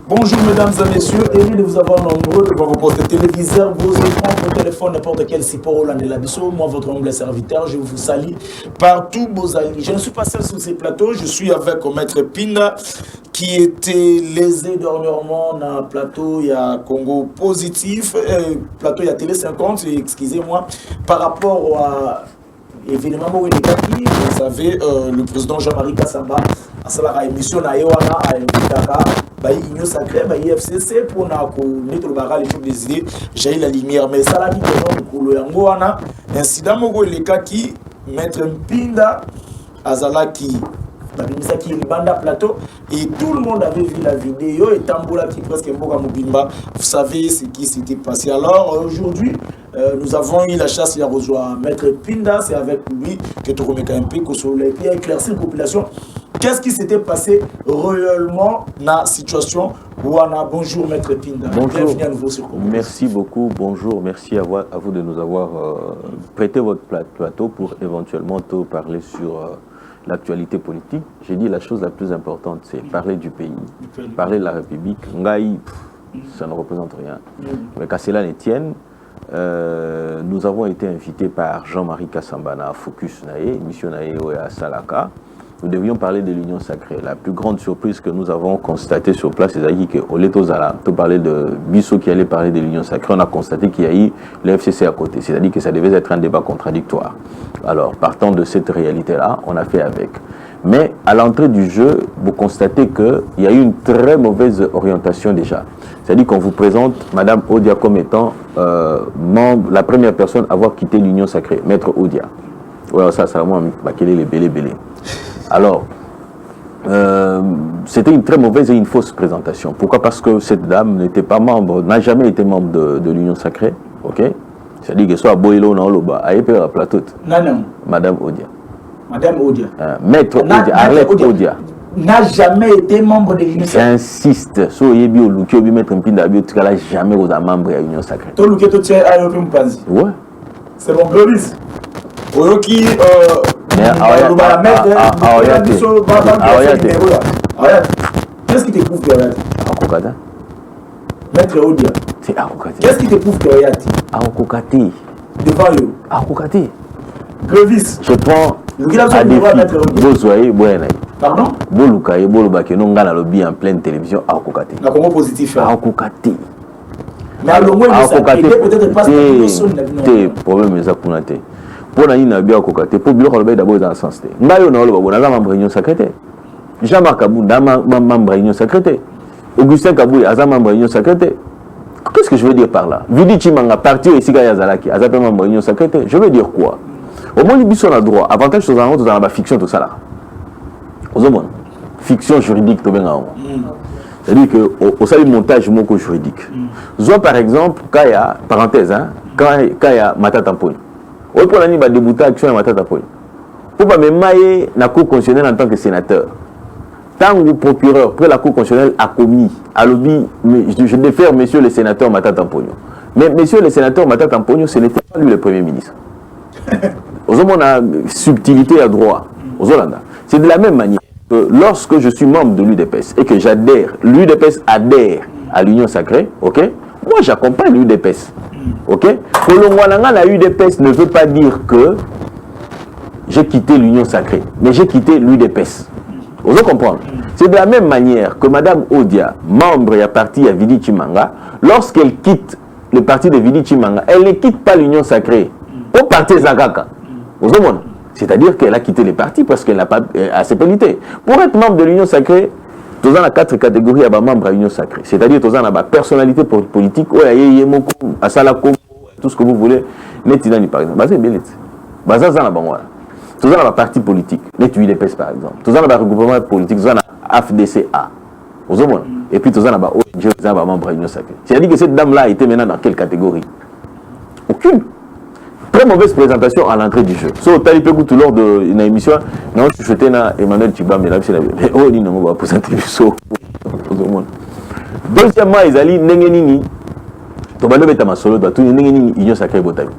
Bonjour mesdames et messieurs, heureux de vous avoir nombreux devant vos postes téléviseurs, vos écrans, vos téléphones, n'importe quel support au de la Bissau. Moi, votre humble serviteur, je vous salue partout, vos alliés. Je ne suis pas seul sur ces plateaux, je suis avec Maître Pinda qui était lésé dernièrement dans le plateau, il y a Congo positif, plateau il y a Télé 50, excusez-moi, par rapport à événement où il est acquis, vous savez, le président Jean-Marie Kassamba a la émission à Ewana à Mbitaka, Union Sacrée, FCC pour mettre le barrage les choses des idées, j'ai la lumière, mais ça l'a dit que non, Yangoana, incident où il est acquis, Maître Pinda, Azala qui banda plateau et tout le monde avait vu la vidéo et Tambola qui presque Mboka Mobimba, vous savez ce qui s'était passé. Alors aujourd'hui nous avons eu la chance de rejoindre Maître Pinda, c'est avec lui que tu remets un peu sur les pieds, éclaircir la population. Qu'est-ce qui s'était passé réellement dans la situation où on a bonjour Maître Pinda. Bonjour. Bienvenue à nouveau sur Congo. Merci beaucoup, bonjour, merci à vous de nous avoir prêté votre plateau pour éventuellement te parler sur l'actualité politique. J'ai dit la chose la plus importante, c'est parler du pays, parler de la République. Ngaï, ça ne représente rien. Mais qu'à cela ne tienne, nous avons été invités par Jean-Marie Kassamba à Focus Nae, Mission Nae à Salaka. Nous devions parler de l'Union Sacrée. La plus grande surprise que nous avons constatée sur place, c'est qu'au Letozala, on parlait de Bissau qui allait parler de l'Union Sacrée, on a constaté qu'il y a eu le FCC à côté. C'est-à-dire que ça devait être un débat contradictoire. Alors, partant de cette réalité-là, on a fait avec. Mais à l'entrée du jeu, vous constatez qu'il y a eu une très mauvaise orientation déjà. C'est-à-dire qu'on vous présente Madame Odia comme étant membre, la première personne à avoir quitté l'Union Sacrée, Maître Odia. Ouais, ça, c'est vraiment les belé. Alors, c'était une très mauvaise et une fausse présentation. Pourquoi? Parce que cette dame n'était pas membre, n'a jamais été membre de l'Union Sacrée. Ok? C'est-à-dire que soit Boilo, non, Loba, à Épée, à Plateau. Non. Madame Odia. Madame Odia. Maître Odia, Arlette Odia. N'a jamais été membre de l'Union Sacrée. J'insiste, so yebi au Luki, obi Maître Mpinda, bio, tu n'as jamais été membre de l'Union Sacrée. Tout Luki, tu es à l'Europe Mpanzi. Ouais. C'est mon Gloris. Oyoki, qu'est-ce qui te prouve que Ayati? Akokata. Maître Odia. C'est Akokata. Qu'est-ce qui te prouve que Ayati? Akokata. Devant eux. Akokata. Glovis. Je prends à défi. Bozoye, Boyana. Pardon? Bolukaye, Bolubake, non, gana lobby en pleine télévision, Akokata. La Congo positif. Akokata. Mais à l'ombre, peut-être pas ce problème est à Kunate. Pour naï na bien Akokata, pour bien relever d'abord dans le sens. Ngayo na oloba, on a membre réunion secrétaire. Jean-Marc Kabou, membre réunion secrétaire. Augustin Kabou, a membre réunion secrétaire. Qu'est-ce que je veux dire par là? Vidi Chimanga, parti ici, Yazalaki, a membre réunion secrétaire. Je veux dire quoi? Au moins, ils ont droit. Avantage, c'est dans la fiction, tout ça là. Aux hommes, fiction juridique, tout bien. C'est-à-dire qu'au sein du montage moko juridique. Soit par exemple, quand il y a, parenthèse, quand il y a Matatamponi. Au point où il va débuter l'action de Matatamponi. Pour pas me mailler la Cour constitutionnelle en tant que sénateur. Tant que le procureur, après la Cour constitutionnelle a commis, a lobby, je défère monsieur le sénateur Matatamponi. Mais monsieur le sénateur Matatamponi, ce n'était pas lui le Premier ministre. Aux hommes, on a subtilité à droit. Aux Hollandais. C'est de la même manière que lorsque je suis membre de l'UDPS et que j'adhère, l'UDPS adhère à l'Union Sacrée, ok? Moi, j'accompagne l'UDPS. Ok? Kolongwananga, la UDPS ne veut pas dire que j'ai quitté l'Union Sacrée, mais j'ai quitté l'UDPS. Vous comprenez? C'est de la même manière que Madame Odia, membre et parti à Vidi Chimanga, lorsqu'elle quitte le parti de Vidi Chimanga, elle ne quitte pas l'Union Sacrée. Au parti Zagaka. Vous comprenez? C'est-à-dire qu'elle a quitté les partis parce qu'elle n'a pas assez pénité. Pour être membre de l'Union Sacrée, tous en a 4 catégories à membres à l'Union Sacrée. C'est-à-dire tous en a personnalité politique, tout ce que vous voulez. Par exemple, c'est bien. Tous en a parti politique. UDPS par exemple. Tous en a regroupement politique. Tous en a AFDCA. Et puis tous en a membre à l'Union Sacrée. C'est-à-dire que cette dame-là était maintenant dans quelle catégorie? Aucune. Très mauvaise présentation à l'entrée du jeu. So, tu as tout lors de une émission, non, je suis Emmanuel Chiba, mais là, c'est la vie. Oh, il va présenter le saut. Deuxièmement, ils allaient Nengenini. Tu vas le mettre à ma solo, tu vas Nengenini, Union Sacrée Botami.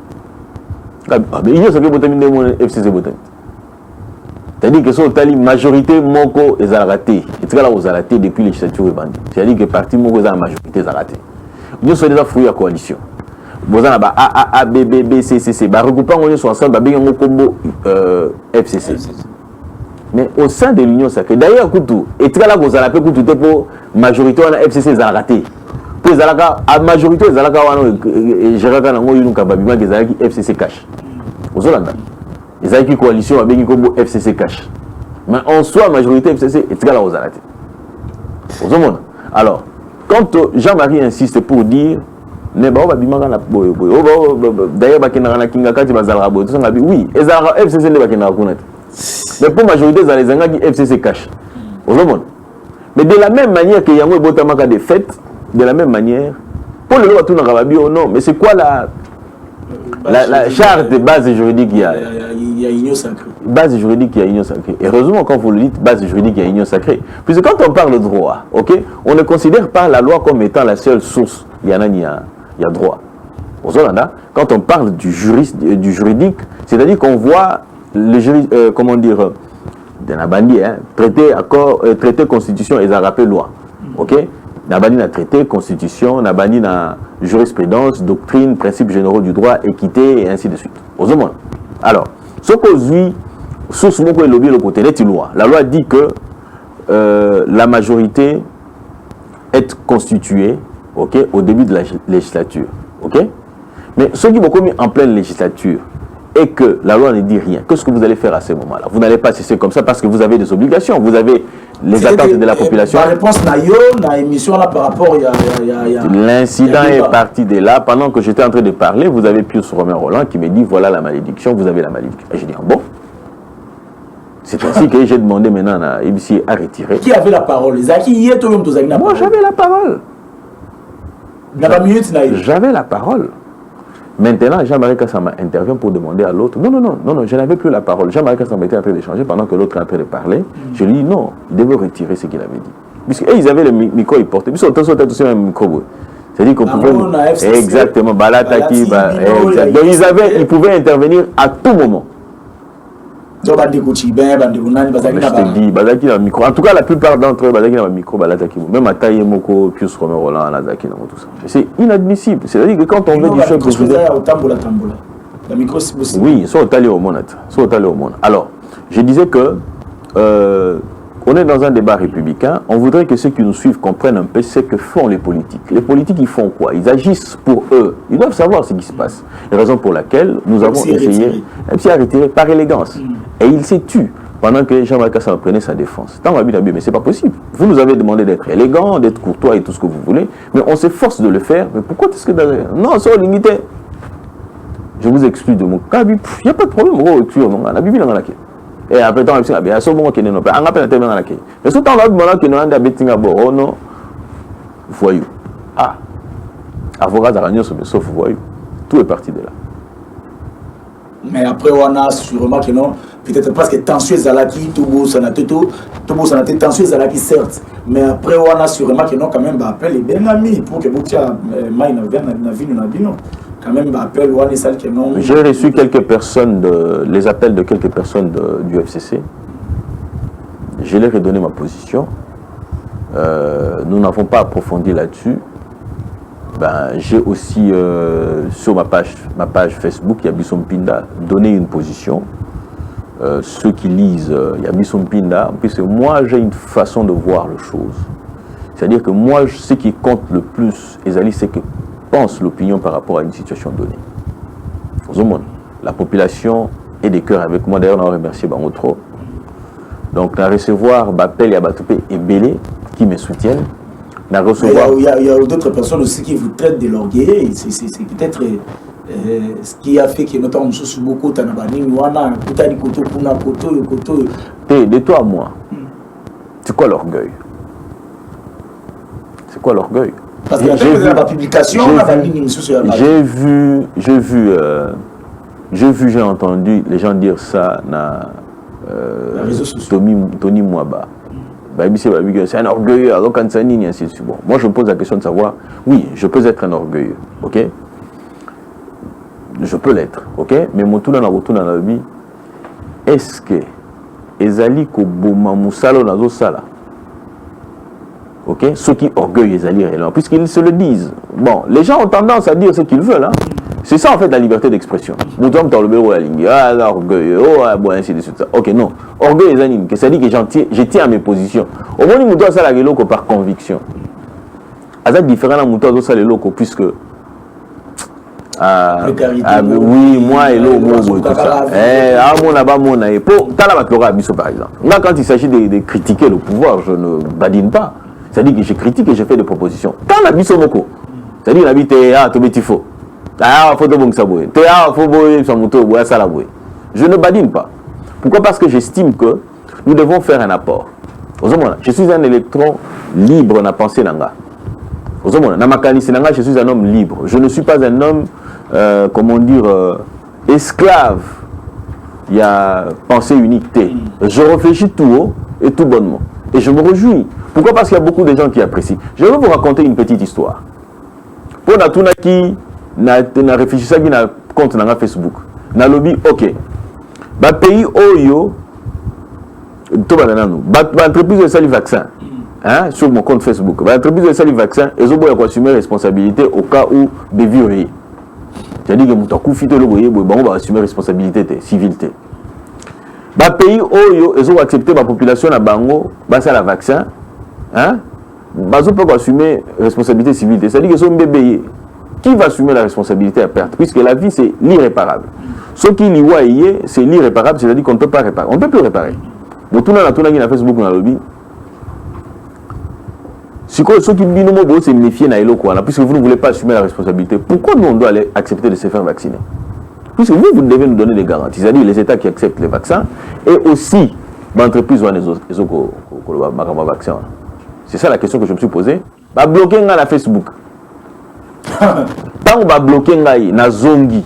Mais Union Sacrée Botami, FCC Botami. C'est-à-dire que c'est la majorité moko est raté. Et là aux raté depuis les législature bandit. C'est-à-dire que parti moko est la majorité est raté. Nous sommes déjà fruits à coalition. Vous avez A B B B C C C. Bah regroupant on est sur ensemble, bah bien on combo FCC. Mais au sein de l'Union sacrée, d'ailleurs Koutou, et là vous allez appeler Koutou pour majorité on a FCC est raté. Pour les alaka à majorité les alaka on gérer quand on nous kababima des alaki FCC cash. Aux Hollandais. Les alaki coalition avec combo FCC cash. Mais en soi majorité FCC est là aux raté. Aux hommes. Alors quand Jean-Marie insiste pour dire d'ailleurs oui FCC mais pour majorité les gens qui FCC cash. Mais de la même manière que Yango Botamaka des fêtes, de la même manière pour le tout non mais c'est quoi la charte de base juridique il y a union sacrée. Base juridique, il y a union sacrée. Et heureusement, quand vous le dites, base juridique, il y a union sacrée. Puisque quand on parle de droit, ok, on ne considère pas la loi comme étant la seule source. Il y a droit. Quand on parle du juridique, c'est-à-dire qu'on voit le comment dire, traité, accord, traité, constitution et ça rappelle loi. Ok? Nabani na traité, constitution, Nabani na jurisprudence, doctrine, principes généraux du droit, équité et ainsi de suite. Alors, ce qu'aujourd'hui, source moko et lobby le côté de loi. La loi dit que la majorité est constituée, ok, au début de la législature, ok. Mais ceux qui vont commis en pleine législature et que la loi ne dit rien, qu'est-ce que vous allez faire à ce moment-là? Vous n'allez pas cesser comme ça parce que vous avez des obligations, vous avez les attentes de la population. La réponse na émission là par rapport l'incident est parti de là. Pendant que j'étais en train de parler, vous avez Pius Romain Roland qui me dit voilà la malédiction, vous avez la malédiction. Et j'ai dit bon. C'est ainsi que j'ai demandé maintenant à IBC à retirer. Qui avait la parole? Moi j'avais la parole. J'avais la parole. Maintenant, Jean-Marie Kassama intervient pour demander à l'autre. Non, je n'avais plus la parole. Jean-Marie Kassama était en train d'échanger pendant que l'autre est en train de parler. Je lui dis non, il devait retirer ce qu'il avait dit. Puisqu'ils avaient le micro, ils portaient. Puis surtout, aussi un micro. C'est-à-dire qu'on pouvait. Exactement, Balataki. Donc ils pouvaient intervenir à tout moment. Je te dis, micro. En tout cas, la plupart d'entre eux, Bazaki dans le micro, Balataki. Même à Taïe Moko, Pius Romain Roland, Anazaki, tout ça. C'est inadmissible. C'est-à-dire que quand on veut du chef président. Oui, ils sont allés au monde. Alors, je disais que on est dans un débat républicain. On voudrait que ceux qui nous suivent comprennent un peu ce que font les politiques. Les politiques, ils font quoi? Ils agissent pour eux. Ils doivent savoir ce qui se passe. La raison pour laquelle nous avons essayé, même si à retirer par élégance. Et il s'est tué pendant que Jean-Marc Kassama prenait sa défense. Tant mais c'est pas possible. Vous nous avez demandé d'être élégant, d'être courtois et tout ce que vous voulez, mais on s'efforce de le faire. Mais pourquoi est-ce que non, c'est limité. Je vous exclus de mon cas. Il n'y a pas de problème. La Bible est et après tant que bien ce moment qui n'est pas on appelle tellement la quai mais ce temps là maintenant que nous anda betting à bord non voyou avocat d'aragnon sauf voyou tout est parti de là. Mais après on a sûrement que non peut-être parce que tension zalaki tout ça n'a tension zalaki certes mais après on a sûrement que non quand même appel les bien amis pour que boutia mai na vie na bino. J'ai reçu quelques personnes, les appels de quelques personnes du FCC. Je leur ai donné ma position. Nous n'avons pas approfondi là-dessus. J'ai aussi sur ma page Facebook, il y a Bisson Pinda, donné une position. Ceux qui lisent, il y a Bisson Pinda. Puisque moi, j'ai une façon de voir les choses. C'est-à-dire que moi, ce qui compte le plus, c'est que pense l'opinion par rapport à une situation donnée. La population est des cœurs avec moi. D'ailleurs, on a remercié Bangotro. Donc, on a recevoir Bapel et Abatoupé et Bélé qui me soutiennent. Il y a d'autres personnes aussi qui vous traitent de l'orgueil. C'est peut-être ce qui a fait que notamment beaucoup de de toi à moi, c'est quoi l'orgueil? C'est quoi l'orgueil? Parce que la publication, j'ai entendu les gens dire ça na Tony Mwaba. C'est un orgueil, alors quand ça n'y ainsi de suite. Bon, moi je me pose la question de savoir, oui, je peux être un orgueilleux, ok? Je peux l'être, ok? Mais mon tour dans la vie, est-ce que ezali ko boma musalo nazo sala. Ok, ceux qui orgueillent ezali réellement, puisqu'ils se le disent. Bon, les gens ont tendance à dire ce qu'ils veulent. Hein. C'est ça en fait la liberté d'expression. Nous sommes dans le bureau à la ligne. Ah, l'orgueil, oh, bon, ainsi de suite. Ok, non. Orgueil ezali, c'est-à-dire que je tiens à mes positions. Au moins, nous doit ça la loko par conviction. C'est différent à mon tour ça les locaux puisque oui moi et l'eau tout ça pour par exemple là quand il s'agit de critiquer le pouvoir je ne badine pas, c'est-à-dire que je critique et je fais des propositions quand la biso moko c'est-à-dire la bite ah to beti faux ah faut de bon saboué ah faut boyer son moto boya ça la boué je ne badine pas. Pourquoi? Parce que j'estime que nous devons faire un apport. Je suis un électron libre na pensée nanga. Je suis un homme libre. Je ne suis pas un homme, comment dire, esclave. Il y a pensée uniquité. Je réfléchis tout haut et tout bonnement. Et je me réjouis. Pourquoi? Parce qu'il y a beaucoup de gens qui apprécient. Je vais vous raconter une petite histoire. Pour Natuna qui n'a réfléchi ça qui n'a compte dans Facebook. N'a lobby, ok. Bah pays Oyo, tout va dans entreprise de salut vaccin. Hein, sur mon compte Facebook. L'entreprise de salut vaccin, ils ont assumer responsabilité au cas où des vieux. C'est-à-dire que nous avons assumer responsabilité civilité. Les pays où ils ont accepté la population à Bango, la vaccin, hein, ils ont assumer responsabilité civilité. C'est-à-dire qu'ils sont bébés. Qui va assumer la responsabilité à perte? Puisque la vie c'est l'irréparable. Ce qui est c'est l'irréparable, c'est-à-dire qu'on ne peut pas réparer. On ne peut plus réparer. Mais tout le monde a Facebook dans le lobby. Ce qui nous c'est méfier puisque vous ne voulez pas assumer la responsabilité. Pourquoi nous on doit aller accepter de se faire vacciner? Puisque vous devez nous donner des garanties, c'est-à-dire les États qui acceptent les vaccins et aussi l'entreprise ou les vaccins. C'est ça la question que je me suis posée. Va bloquer la Facebook. Tant va bloquer na zongi,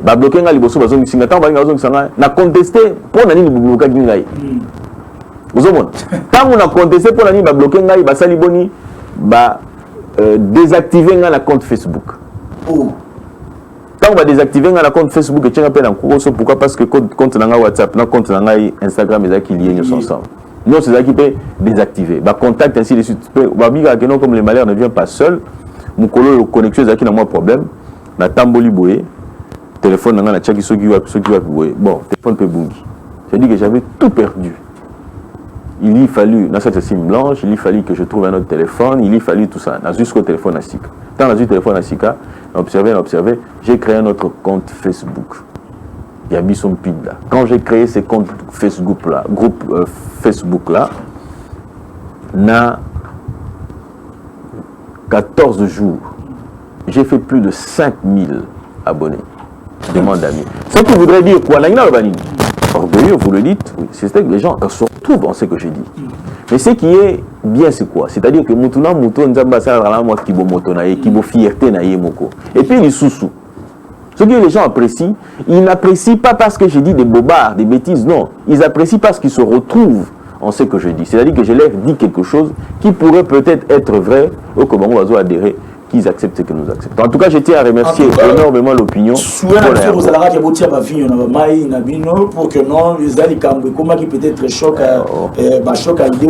va bloquer la liboso bazongi singa tant va zongi sanga na contester pour nani ni bloquer ngai. Quand on a contesté pour l'année, bloquer ngai, saliboni, désactiver la compte Facebook. Quand on va désactiver la compte Facebook, et tiens un peu en cours, pourquoi? Parce que compte WhatsApp, compte Instagram, ils sont liés ensemble. Nous, c'est ça qui peut désactiver. Contact ainsi de suite. Comme les malheurs ne viennent pas seuls, mon colo connexion est qui n'a moins problème. Na tamboli boé, téléphone n'a pas ceux qui va boé. Bon, téléphone peut bungi. J'ai dit que j'avais tout perdu. Il y fallu, dans cette SIM blanche, il y fallu que je trouve un autre téléphone, il y fallu tout ça, jusqu'au téléphone à Sika. Quand j'ai eu le téléphone à Sika, observé, j'ai créé un autre compte Facebook. Il y a mis son pid là. Quand j'ai créé ce compte Facebook là, groupe Facebook là, na 14 jours, j'ai fait plus de 5000 abonnés. Demande d'amis. Ce qui voudrait dire quoi? Orgueilleux, vous le dites, oui. C'est que les gens se retrouvent dans ce que j'ai dit. Mais ce qui est bien, c'est quoi? C'est-à-dire que Moutuna Mouton Nzamba Salala moi qui motonaye, qui fierté naye moko. Et puis les sous-sous. Ce que les gens apprécient, ils n'apprécient pas parce que j'ai dit des bobards, des bêtises, non. Ils apprécient parce qu'ils se retrouvent en ce que je dis. C'est-à-dire que je leur dis quelque chose qui pourrait peut-être être vrai, ou que on va adhérer, qu'ils acceptent ce que nous acceptons. En tout cas, je tiens à remercier énormément l'opinion. Pour que non, les allicambes, comment qui peut être choc à l'idée,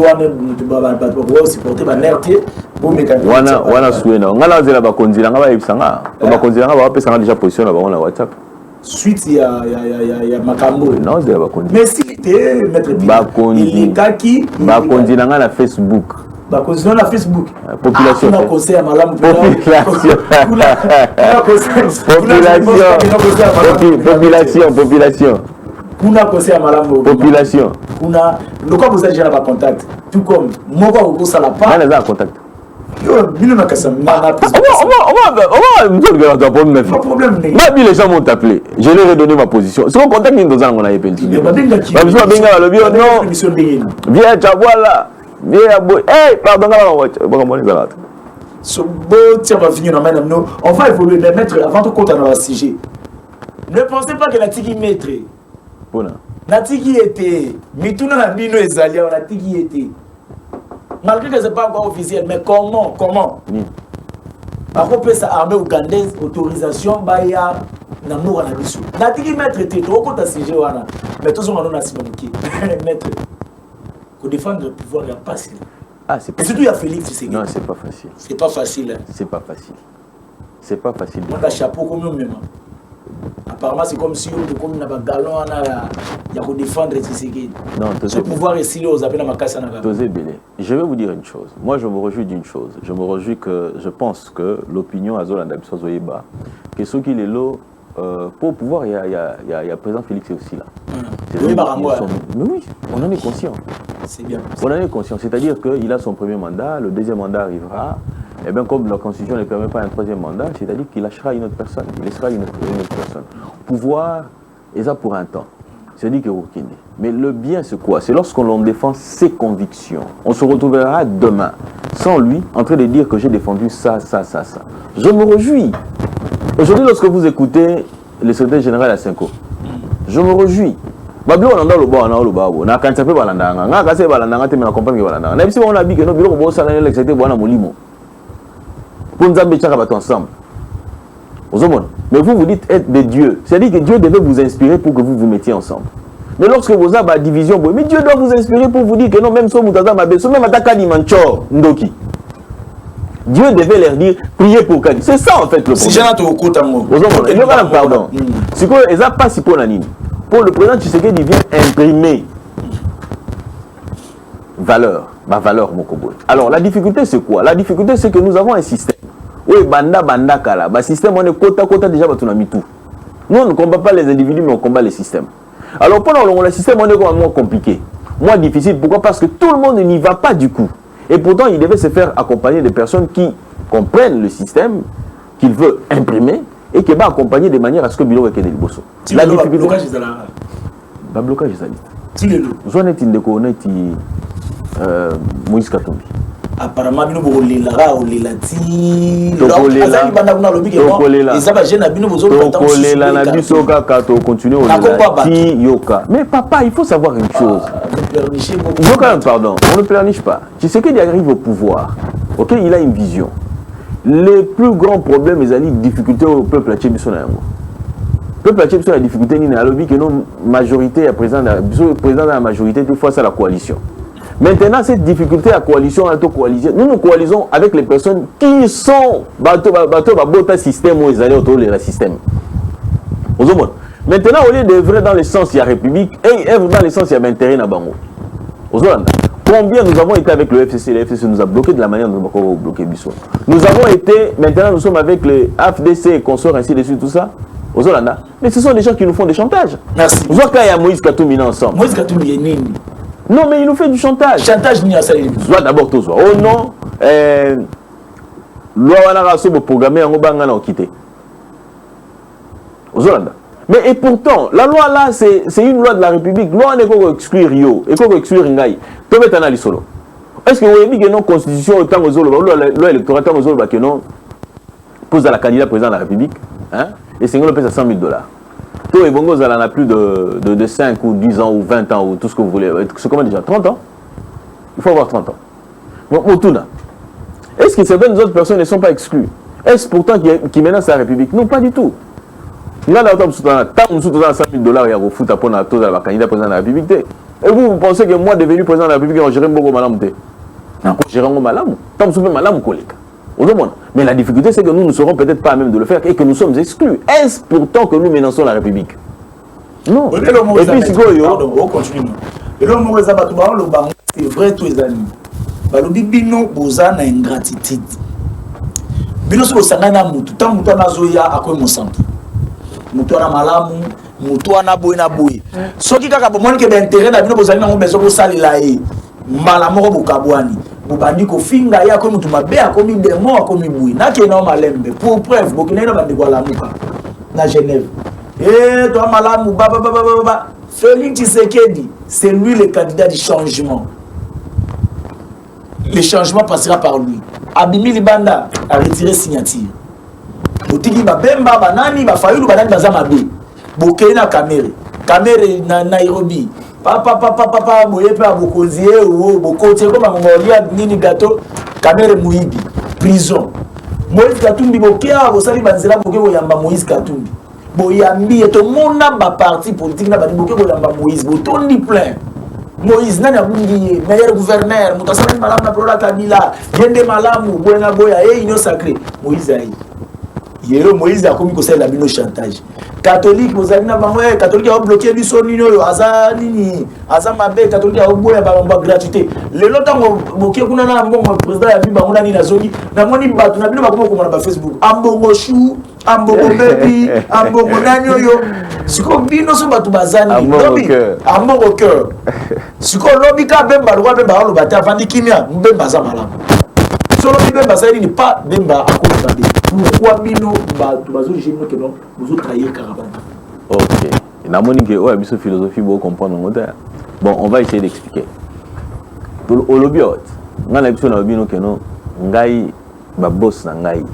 on supporter ma nerté. Wana souena. On a la bakonzila nga ba ebisanga. Bakonzila nga ba pesa déjà position na bango na WhatsApp. Suite il y a makambo. Non, c'est la bakonzila. Mais si tu maître il est qui bakonzila nga na Facebook. Bakonzila na Facebook. Population. On a conseil à malam. Population. Kuna conseil à malam. Population. Kuna le quoi vous avez déjà pas contact. Tout comme moi vous ça la pas. On a contact. Les gens m'ont appelé. Je leur ai donné ma position. C'est mon contact dans un appelé. Viens, voilà. Viens, pardon. On va évoluer, mais mettre avant tout compte dans le sujet. Ne pensez pas que la tiki maître. La tiki était. Mais tout le monde a mis nos alliés, la tiki était. Malgré que ce n'est pas encore officiel, mais comment Après ça, armée ougandaise, autorisation, il y a Namour na biso. Na tiki maître te to ko ta sujet wana. Mais tous on a sibamuki. Maître. Pour défendre le pouvoir il y a pas facile. Ah, c'est pas. Surtout il y a Félix Tshisekedi. Non, c'est pas facile. C'est pas facile. C'est pas facile. C'est pas facile. Moi la chapeau comme même. Apparemment c'est comme si on comme na ba galon na ya ko défendre Tshisekedi. Non, ce pouvoir est si aux appels à Makassa na. Je vais vous dire une chose. Moi je me réjouis d'une chose. Je me réjouis que je pense que l'opinion à Zolanda Bisozoyeba que ceux qui les lot pour pouvoir il y a président Félix aussi là. Oui, mais oui, on en est conscient. C'est bien. On en est conscient, c'est-à-dire qu'il a son premier mandat, le deuxième mandat arrivera, et bien comme la Constitution ne permet pas un troisième mandat, c'est-à-dire qu'il lâchera une autre personne, il laissera une autre personne. Pouvoir, et ça pour un temps. C'est-à-dire que mais le bien c'est quoi? C'est lorsqu'on défend ses convictions. On se retrouvera demain, sans lui, en train de dire que j'ai défendu ça. Je me réjouis. Aujourd'hui, lorsque vous écoutez le secrétaire général à Senko, je me réjouis. Babilo on a le bon, on a le babo. Na quand ça fait balandanga, na quand c'est balandanga, tu me accompagnes balandanga. Na si on a dit que nos bureaux bon ça l'année l'exécuté bon à molimo. Pour nous embêter à ensemble. Mais vous dites être des dieux. C'est-à-dire que Dieu devait vous inspirer pour que vous vous mettiez ensemble. Mais lorsque vous avez la division, mais Dieu doit vous inspirer pour vous dire que non, même si vous avez ma bête, même attaque Manchor, Ndoki. Dieu devait leur dire, priez pour Kadi. C'est ça en fait le problème. Si j'en ai au côté, pardon. C'est quoi, ils n'ont pas si pour l'anime. Pour le président Tshisekedi, il vient imprimer ma valeur, mon koboy. Alors la difficulté c'est quoi? La difficulté c'est que nous avons un système. Oui, banda kala. Le système, on est kota déjà, on a mis tout. Nous, on ne combat pas les individus, mais on combat les systèmes. Alors pendant le système, on est moins compliqué, moins difficile. Pourquoi? Parce que tout le monde n'y va pas du coup. Et pourtant, il devait se faire accompagner de personnes qui comprennent le système, qu'il veut imprimer, et qui va accompagner de manière à ce que Bilo ait des bosso. La difficulté. Blocage est là. Le blocage est là. Si le lot. Vous êtes indéco, on est Moïse Katumbi. Apparemment, nous avons les lara ou les lati. Azali banda kuna lobi ke moi. Ils avaient jeune abino bozo patamo. Tokole la na biso kaka to continuer au lati yoka. Mais papa, il faut savoir une chose. Pardon, on ne pleurniche pas. Tu sais qu'il arrive au pouvoir. OK, il a une vision. Les plus grands problèmes, ils ont des difficultés au peuple tchébiso na yango. Peuple tchébiso la difficulté ni na lobi que non majorité à président de la majorité des fois c'est la coalition. Maintenant, cette difficulté à coalition, nous nous coalisons avec les personnes qui sont dans système où ils allaient autour du système. Maintenant, au lieu d'œuvrer dans le sens il y a République, et œuvre dans le sens il y a intérêt dans Bango. Combien nous avons été avec le FCC? Le FCC nous a bloqué de la manière dont nous avons bloqué Bissot. Nous avons été, maintenant nous sommes avec le AFDC et consorts ainsi de suite, tout ça. Mais ce sont des gens qui nous font des chantages. Merci. Vous voyez qu'il y a Moïse Katumbi ensemble. Moïse Katumbi est nini? Non, mais il nous fait du chantage. Chantage ni à ça. Soit d'abord tout ça. Oh non, loi wana raso bo programmer en obanga na okité. Ozolanda. Mais et pourtant, la loi là c'est une loi de la République. Loi ne peut exclure Rio, et peut exclure Ngai. Peut mettre analyse solo. Est-ce que vous avez dit que non constitution autant aux loi électorale tant aux autres que non pose à la candidat président de la République, hein? Et c'est on pèse à $100,000. Tout et Bongo, elle en a plus de 5 ou 10 ans ou 20 ans ou tout ce que vous voulez. C'est combien déjà? 30 ans? Il faut avoir 30 ans. Bon, est-ce que certaines autres personnes ne sont pas exclues? Est-ce pourtant qui menacent la République? Non, pas du tout. Là, tant que nous avons $100,000, il y a au foot à prendre la candidat président de la République. Et vous pensez que moi, devenu président de la République, on gérer beaucoup malam? Non, gérer malam. Tant que nous sommes malam, collègue. Mais la difficulté, c'est que nous ne serons peut-être pas à même de le faire et que nous sommes exclus. Est-ce pourtant que nous menaçons la République? Non. Et puis, c'est quoi? Pardon, on continue. Et là, c'est vrai, tous les amis. Balobi bino boza na ingratitude. Bino so sangana mutu, tant mutu na zoya akoy mosantu. Mutu na malamu, mutu na boy na boy. Soki kaka bomoni ke d'intérêt na bino bozali na besoin ko salila e. Malamu ko bukabwani. Bubandi ko finga ya ko mutu mabe akomi demo akomi boy. Na ke na malembe. Pour preuve, bokina na bandi kwa lamuka. Na Genève. Eh, toi malamu ba. Félix Tshisekedi, c'est lui le candidat du changement. Le changement passera par lui. Abimi Libanda a retiré signature. Botiki Babemba, Banani, Bafayulu, Banani, Bazamabe. Bokei na Kamere. Kamere na Nairobi. Papa, Boyepe, Bokozie, ou Bokotie, comme Mongolia, Nini Gato, Kamere Mouibi. Prison. Moïse Katumbi, Bokea, Bosali Banzela, Bokeo, Yamba, Moïse Katumbi. boyambi et tout le monde a ba parti politique na ba diboke ko lamba Moïse botondi plein Moïse nani abungi meilleur gouverneur mutasana malamu na prola Kabila yende malamu boyanga boya union sacrée Moïse ayi yero Moïse a komi ko sala bino chantage catholique bozalina bango catholique a bloqué biso nini oyo aza nini aza mabe catholique a boya ba gratuité le lotango mokie kuna na mbongo président ya bimba ngona nini azongi na moni batu na bino bakoma ko na Facebook ambongo chou ambongo baby ambongo nani oyo siko bino so batu bazani lobi ambongo cœur siko lobi ka bemba lo bemba lo bata vandi kimia mbemba za malamu solo bemba ça ni pas bemba akoka de pourquoi bino batu bazo jino que non vous trahir caravane. OK na moni que ouais biso philosophie beau comprendre ngoda. Bon, on va essayer d'expliquer. Pour olobiot ngana biso na bino que non ngai ba boss na ngai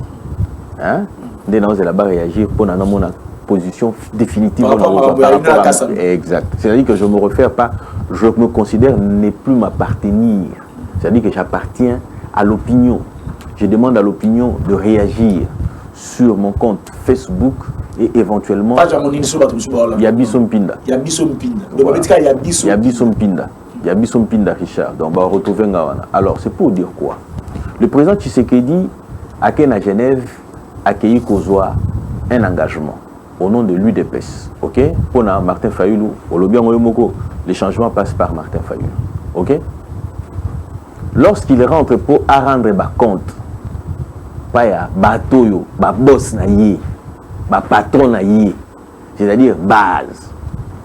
hein dès nous là-bas réagir pour na mona position définitive exact. C'est-à-dire que je me réfère pas, je me considère ne plus m'appartenir. C'est-à-dire que j'appartiens à l'opinion. Je demande à l'opinion de réagir sur mon compte Facebook et éventuellement Yabisom Pinda. Yabisom Pinda Richard. Donc on va retrouver Ngawana. Alors c'est pour dire quoi? Le président Tshisekedi à Genève a accueilli Kozwa un engagement au nom de l'UDPS. OK? Pour Martin Fayulu, les changements passent par Martin Fayulu. OK? Lorsqu'il rentre pour rendre compte, paya batoyo, ba boss na yé, ba patron na yé, c'est-à-dire base.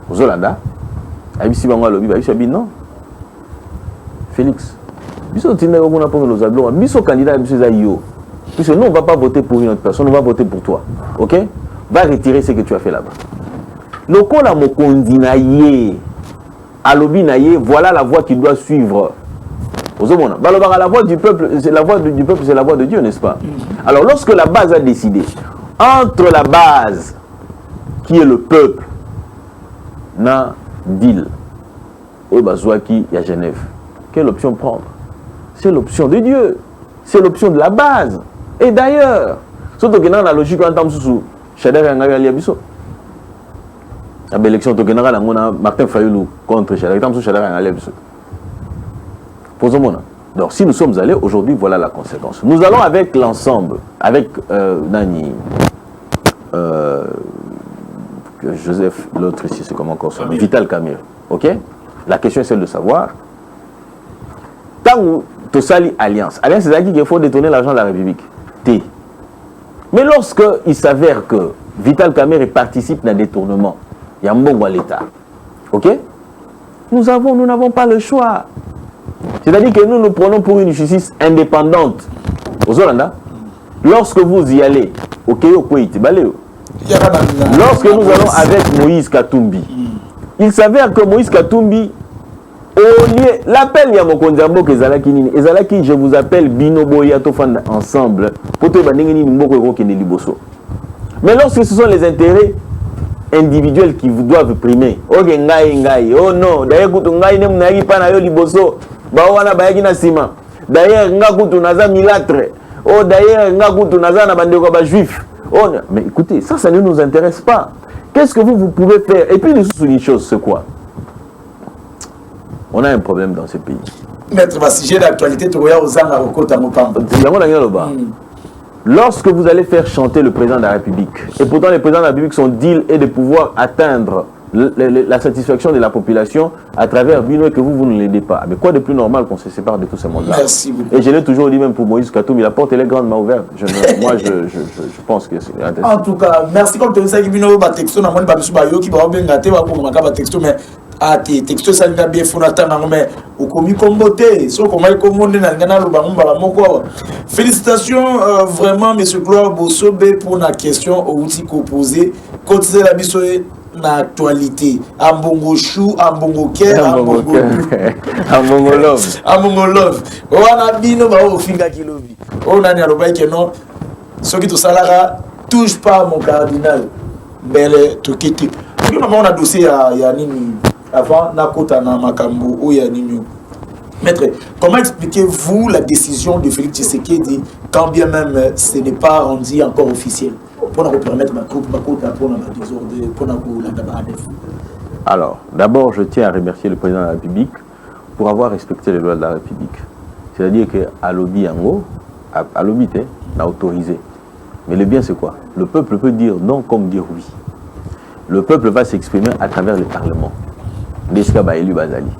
Vous Olanda, abisi bango lobi, abisi non. Félix, biso tinda ko na pour nos ablons, biso candidat biso za yo. Puisque nous on va pas voter pour une autre personne, on va voter pour toi. OK? Va retirer ce que tu as fait là-bas. Lokola mokondi na yé, alobi na yé, voilà la voie qu'il doit suivre. La voix du peuple, c'est la voix du peuple, c'est la voix de Dieu, n'est-ce pas? Alors, lorsque la base a décidé, entre la base, qui est le peuple, na deal, au Bazouaki et à Genève, quelle option prendre? C'est l'option de Dieu, c'est l'option de la base. Et d'ailleurs, surtout que dans la logique, en tant que Shader et Ngagali Abisso, la belle élection, Martin Fayulu contre Shader, tant que Shader et Ngagali Abisso. Donc si nous sommes allés aujourd'hui, voilà la conséquence. Nous allons avec l'ensemble, avec Nani, Joseph, l'autre ici, c'est comment encore son nom, Vital Kamerhe. Ok? La question est celle de savoir, tant où tu salis Alliance, c'est-à-dire qu'il faut détourner l'argent de la République. T. Mais lorsque il s'avère que Vital Kamerhe participe dans un détournement, il y a un bon à l'État. Ok? Nous n'avons pas le choix. C'est-à-dire que nous prenons pour une justice indépendante. Aux Hollandais, lorsque vous y allez, lorsque nous allons avec Moïse Katumbi, il s'avère que Moïse Katumbi, l'appel Yamokonzambo Kezalaki, Ezalaki, je vous appelle Bino Boya Tofan ensemble, mais lorsque ce sont les intérêts individuels qui vous doivent primer, oh non, d'ailleurs, d'ailleurs, oh d'ailleurs, juif. Oh, mais écoutez, ça ne nous intéresse pas. Qu'est-ce que vous pouvez faire? Et puis, nous soulignons une chose, c'est quoi? On a un problème dans ce pays. Maître, le sujet d'actualité, tu vois, aux âmes à Rokota Mopamba. Lorsque vous allez faire chanter le président de la République, et pourtant le président de la République, son deal est de pouvoir atteindre la satisfaction de la population à travers Bino et que vous ne l'aidez pas. Mais quoi de plus normal qu'on se sépare de tous ces mondes-là? Merci beaucoup. Et je l'ai toujours dit même pour Moïse Katumbi, la porte elle est grandement ouverte. Moi je pense que c'est intéressant. En tout cas, merci comme tu dis ça, Bino, texto, na moni ba bisu ba yo ki ba obengate ba ko makaba texto, mais ati texto ça n'a bien fonata na mais au komi komboté, so komai komonde na ngana lo ba mbala moko. Félicitations vraiment monsieur Gloire Bossobe pour la question au outil posé. Cotiser la biso na actualité ambongo chou ambongo ker ambongo love ambongo love wana bino ba ofinga kilobi o nani alobai ke non soki to salara touche pas mon cardinal belle to kiti on a dossier ya nini avant na kota na makambo o ya nini. Maître, comment expliquez-vous la décision de Félix Tshisekedi quand bien même ce n'est pas rendu encore officiel? permettre ma coupe pour la désordre pour la ADF. Alors, d'abord, je tiens à remercier le président de la République pour avoir respecté les lois de la République. C'est-à-dire qu'à lobby Yango, à lobby, on a autorisé. Mais le bien, c'est quoi? Le peuple peut dire non comme dire oui. Le peuple va s'exprimer à travers le Parlement. Deska ba élu Bazali.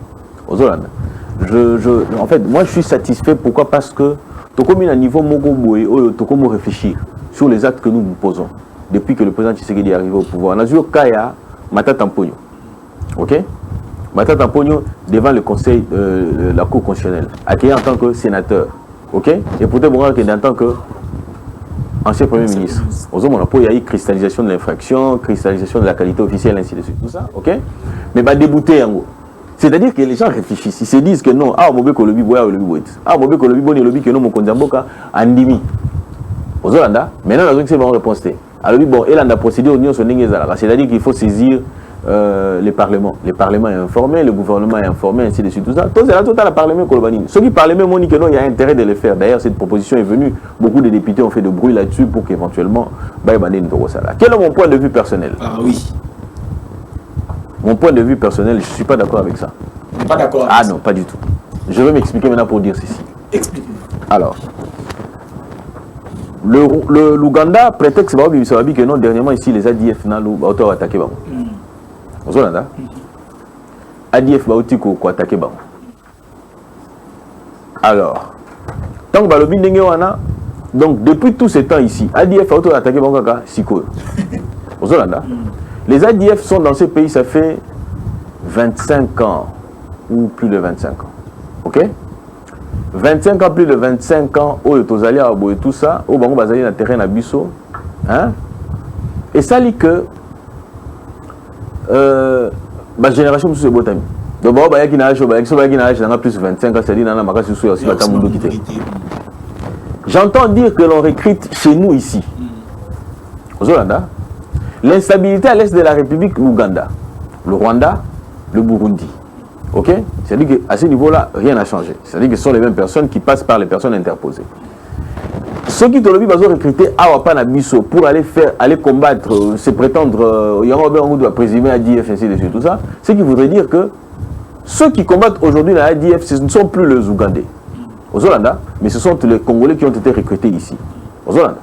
En fait, moi, je suis satisfait. Pourquoi? Parce que Tokomi à niveau Mogo Boé, Tokomo réfléchir sur les actes que nous posons depuis que le président Tshisekedi est arrivé au pouvoir. On a joué Kaya Matata Mpogno. Ok? Matata Mpogno devant le conseil de la Cour constitutionnelle, accueilli en tant que sénateur. Ok? Et pourtant, bon, en tant que ancien Premier ministre. Il y a eu cristallisation de l'infraction, cristallisation de la qualité officielle, ainsi de suite. Tout ça, ok? Mais bah débouté en gros. C'est-à-dire que les gens réfléchissent. Ils se disent que non, ah, Mobé Kolobi, Boya, Olobi, Boit. Ah, Mobé Kolobi, Boni, Olobi, que non, mon Kondiamboka, Andimi. Aux Hollandais, maintenant, la zone, c'est bon réponse. Alors, bon, et là, on a procédé au Union sur Ningezala. C'est-à-dire qu'il faut saisir les parlements. Le Parlement est informé, le gouvernement est informé, ainsi de suite. Tout ça. Tout c'est là, tout à le Parlement Kolobani. Ceux qui parlent même, on dit que non, il y a intérêt de le faire. D'ailleurs, cette proposition est venue. Beaucoup de députés ont fait de bruit là-dessus pour qu'éventuellement, quel est mon point de vue personnel? Ah oui. Mon point de vue personnel, je ne suis pas d'accord avec ça. Pas d'accord avec ça? Ah ça. non, pas du tout. Je vais m'expliquer maintenant pour dire ceci. Expliquez. Alors, l'Ouganda prétexte que non, dernièrement ici, les ADF ont attaqué. Aux Hollandais, ADF ont attaqué. Alors, tant que Balobi donc depuis tout ce temps ici, ADF a attaqué Siko. Aux Hollandais, les ADF sont dans ce pays, ça fait 25 ans, ou plus de 25 ans. Ok? 25 ans, plus de 25 ans, où les alliés et tout ça, où ils sont dans terrain à Bisso. Hein? Et ça dit que ma génération, c'est beau ami. Donc, il y a plus de 25 ans, c'est-à-dire que j'entends dire que l'on recrute chez nous ici, aux Hollandais, l'instabilité à l'est de la République, l'Ouganda, le Rwanda, le Burundi. Ok? C'est-à-dire qu'à ce niveau-là, rien n'a changé. C'est-à-dire que ce sont les mêmes personnes qui passent par les personnes interposées. Ceux qui ont recruté à Bisso pour aller combattre, se prétendre, il y a un de présumer ADF, ainsi de suite, tout ça, ce qui voudrait dire que ceux qui combattent aujourd'hui la ADF, ce ne sont plus les Ougandais, aux Hollandais, mais ce sont les Congolais qui ont été recrutés ici, aux Hollandais.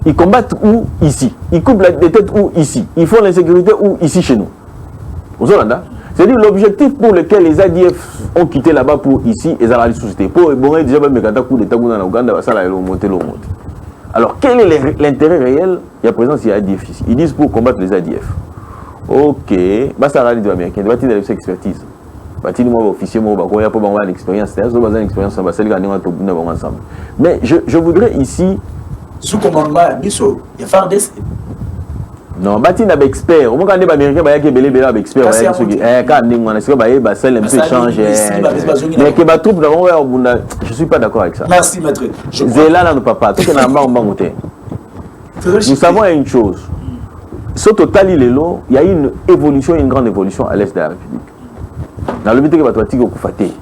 Ils combattent où? Ici. Ils coupent les têtes où? Ici. Ils font l'insécurité où? Ici, chez nous, aux Hollandais. C'est-à-dire l'objectif pour lequel les ADF ont quitté là-bas pour ici, ils ont la société. Pour déjà même coup d'État en Ouganda, ça va monter. Alors quel est l'intérêt réel? Il y a présence, il y a ADF ici. Ils disent pour combattre les ADF. Ok, bah ça va dire bien. Il y a des expertise. Moi officier, moi il y a pas l'expérience. C'est une expérience ensemble. Mais je voudrais ici. Sous commandement, il y a FARDC. Non, bâti n'a pas expert. Au moins quand les Américains qui sont experts, je suis pas d'accord avec ça. Merci maître. Nous savons une chose. Ce total il y a une évolution, une grande évolution à l'est de la République. Dans le but que Batouati Koufate.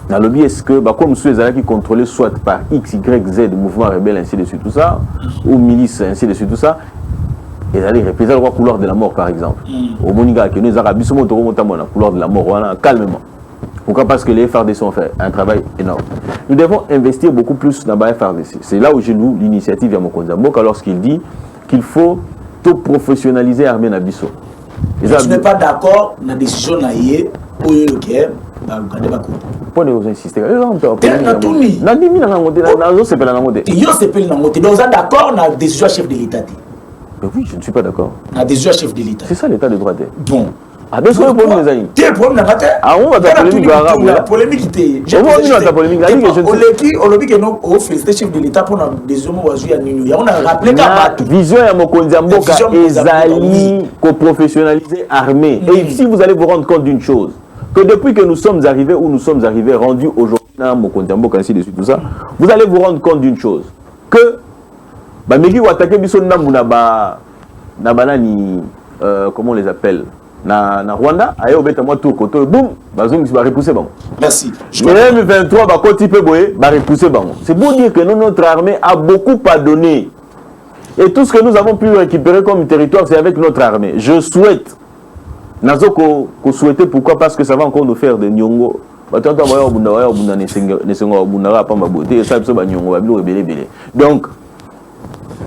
Dans le but est-ce que comme ceux qui contrôlés soit par X, Y, Z, mouvement rebelle ainsi de suite tout ça, ou milice ainsi de suite tout ça. Et ça représente la couleur de la mort, par exemple. Au Moniga, que nous avons la couleur de la mort, voilà, calmement. Pourquoi? Parce que les FARDC ont fait un travail énorme. Nous devons investir beaucoup plus dans les FARDC. C'est là où j'ai lu l'initiative de Mokonzamboka lorsqu'il dit qu'il faut tout professionnaliser l'armée Nabiso. Tu n'es pas d'accord dans la décision naïe pour le KM? Pour nous insister. D'accord dans la décision chef de l'État. Oui, je ne suis pas d'accord. La décision chef de l'État. C'est ça l'état de droit. Bon. Ah, bien sûr, le problème, les amis. Quel problème n'a pas été? Ah, on va faire polémique arabe. La polémique était. On va venir à ta polémique. On l'a dit que nous avons félicité chef de l'État pour la décision de la on a rappelé la vision à Mokonzamboka ezali ko professionnaliser armée. Et ici, vous allez vous rendre compte d'une chose. Que depuis que nous sommes arrivés, où nous sommes arrivés, rendus aujourd'hui à Mokonzamboka, ainsi de suite, tout ça, vous allez vous rendre compte d'une chose. Que Bamegi ou attaquer biso na banani comment on les appelle na Rwanda ayo obeta moi tour koto boum bazong va repousser bon. Merci. M23 ba koti pe boye ba repousser bon. C'est pour dire que notre armée a beaucoup pardonné. Et tout ce que nous avons pu récupérer comme territoire, c'est avec notre armée. Je souhaite, nazo ko souhaiter, pourquoi? Parce que ça va encore nous faire des nyongo. Donc,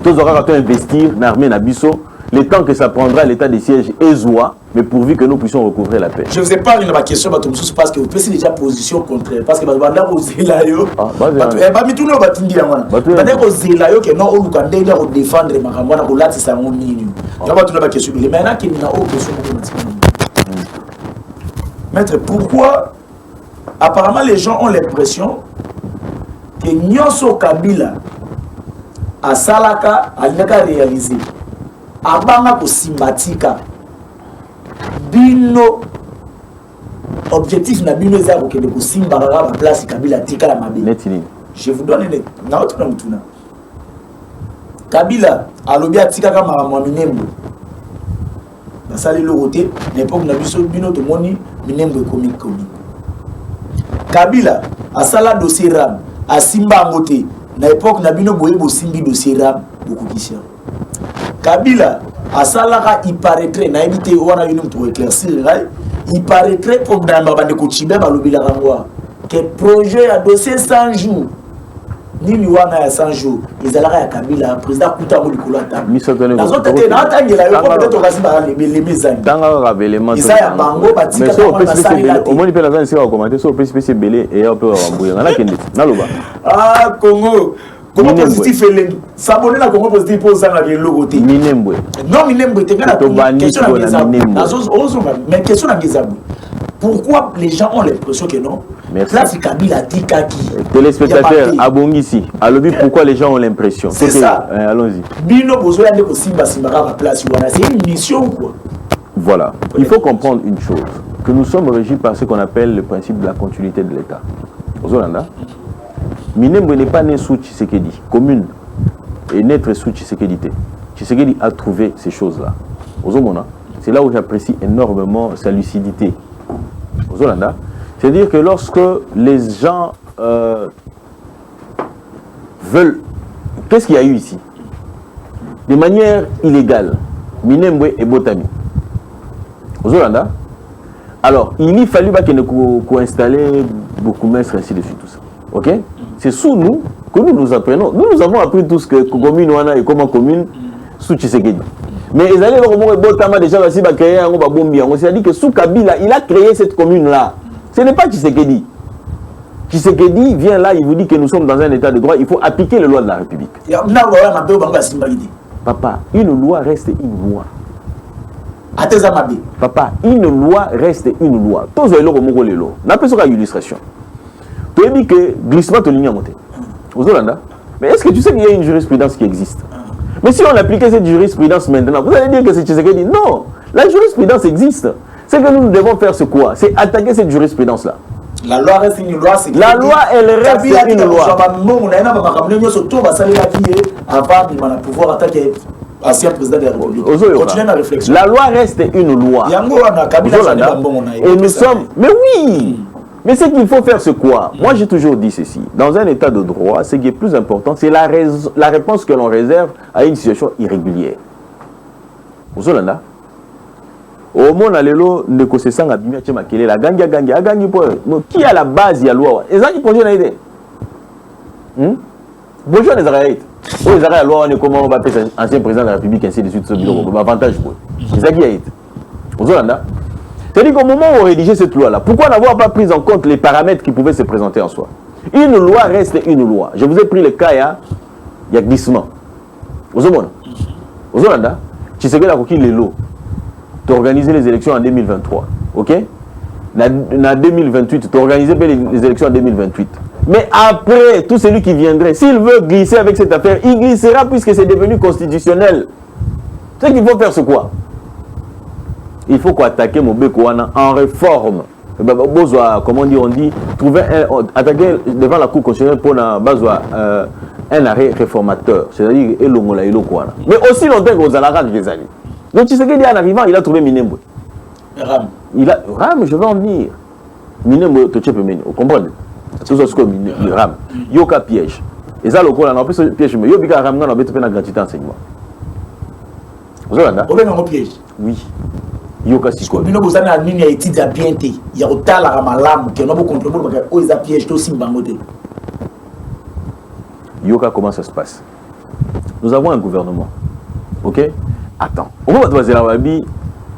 tous auront investir dans l'armée Nabiso, le temps que ça prendra l'état de siège et Zoua, mais pourvu que nous puissions recouvrir la paix. Je vous ai parlé de ma question, parce que vous pensez déjà position contraire. Parce que vous avez Zelayo, Maître, pourquoi apparemment les gens ont l'impression que Nyonso Kabila à Salaka a réalisé Abanga ko Simbatika Bino objectif na Bino Zako que de Simbara la place Kabila Tika la Mabi. Je vous donne une autre nom. Kabila a lobby Tika kama Minembo. Na sali le côté l'époque na biso Bino to moni Minembo comique. Kabila a sala dossier Ram a Simba Ngote na époque na Bino boye bo Simbi dossier Ram beaucoup qui Kabila a salaka il paraîtrait na éviter on a une pour éclaircir il paraîtrait pour dans bande ko chibe ba lobila rangwa que projet a dossier 100 jours ni wana ya 100 jours ils alaka ya Kabila président kuta mo likolo ata misotone na zote te na tangela yo peut-être kasi ba les misani tanga ravelement ça ya bango batika au moins peut la ça commenter sur PCPC belé et un peu rembourser na kende na loba ah Congo comment positif est s'abonner la Congo positif pour ça la logo té Minembwe non Minembwe te gana question mais question na Ngezabou pourquoi les gens ont l'impression que non là c'est Kabila Tikaki téléspectateurs abongisi alobi pourquoi les gens ont l'impression c'est ça allons-y bino bozo ya ndeko simba la place wana c'est une mission quoi voilà il faut comprendre une chose que nous sommes régis par ce qu'on appelle le principe de la continuité de l'État Ozolanda Minembwe n'est pas né sous Tshisekedi, commune est naître sous Tshisekedi. Tshisekedi a trouvé ces choses-là. C'est là où j'apprécie énormément sa lucidité. C'est-à-dire que lorsque les gens veulent... Qu'est-ce qu'il y a eu ici? De manière illégale, Minembwe et Botami. Alors, il y fallu qu'on installer beaucoup de ainsi de suite, tout ça. Ok? C'est sous nous que nous apprenons. Nous avons appris tout ce que commune wana et comment commune sous Tshisekedi. Mais ils allaient au moment où déjà c'est-à-dire que sous Kabila, il a créé cette commune-là. Ce n'est pas Tshisekedi. Tshisekedi vient là, il vous dit que nous sommes dans un état de droit, il faut appliquer les lois de la République. Papa, une loi reste une loi. Papa, une loi reste une loi. Tous les lois, on appelle ça une illustration. Tu as dit que glissement te ligne à monter. Mais est-ce que tu sais qu'il y a une jurisprudence qui existe? Mais si on appliquait cette jurisprudence maintenant, vous allez dire que c'est Tshisekedi. Non, la jurisprudence existe. C'est que nous devons faire ce quoi? C'est attaquer cette jurisprudence-là. La loi reste une loi. La loi, elle reste une loi. Pouvoir attaquer ancien président de la République. Continuez ma réflexion. La loi reste une loi. Et nous sommes... Mais oui. Mais ce qu'il faut faire, c'est quoi? Moi, j'ai toujours dit ceci. Dans un état de droit, ce qui est plus important, c'est la réponse que l'on réserve à une situation irrégulière. Vous savez, là? Au monde, ne connaissant pas la gangi, qui a la base de la loi? Et ça, qui projet n'a été. Bonjour, les arrêtes. Les arrêts, la loi, comment on va appeler ancien président de la République, ainsi de suite, ce bureau, comme avantage. C'est ça qui a été. Vous savez, là? C'est-à-dire qu'au moment où on rédigeait cette loi-là, pourquoi n'avoir pas pris en compte les paramètres qui pouvaient se présenter en soi? Une loi reste une loi. Je vous ai pris le cas, il y a glissement. Vous savez, tu sais que la coquille est l'eau. Tu as organisé les élections en 2023. Ok? En 2028, tu as organisé les élections en 2028. Mais après, tout celui qui viendrait, s'il veut glisser avec cette affaire, il glissera puisque c'est devenu constitutionnel. Ce qu'il faut faire, c'est quoi? Il faut attaquer mon Bekouana en réforme. Comment on dit, trouver attaquer devant la Cour constitutionnelle pour un arrêt réformateur. C'est-à-dire, mais aussi longtemps que vous allez des années. Donc, tu sais qu'il y a un arrivant, il a trouvé Minembwe. Ram, je vais en venir. Minembwe, tu peux vous comprenez? Tout ce que Ram. Yoka piège. Et ça, le coup, on a plus piège, mais Yobika Ram, on a besoin de gratuité enseignement. Vous avez un piège. Oui. Yoka Siko. Bino vous avez un ligne étude à bien té. Il y a autant la malam que nous contrôlons parce que oh ils a piège aussi bangoté. Yoka, comment ça se passe? Nous avons un gouvernement. OK? Attends. On va voir la babi.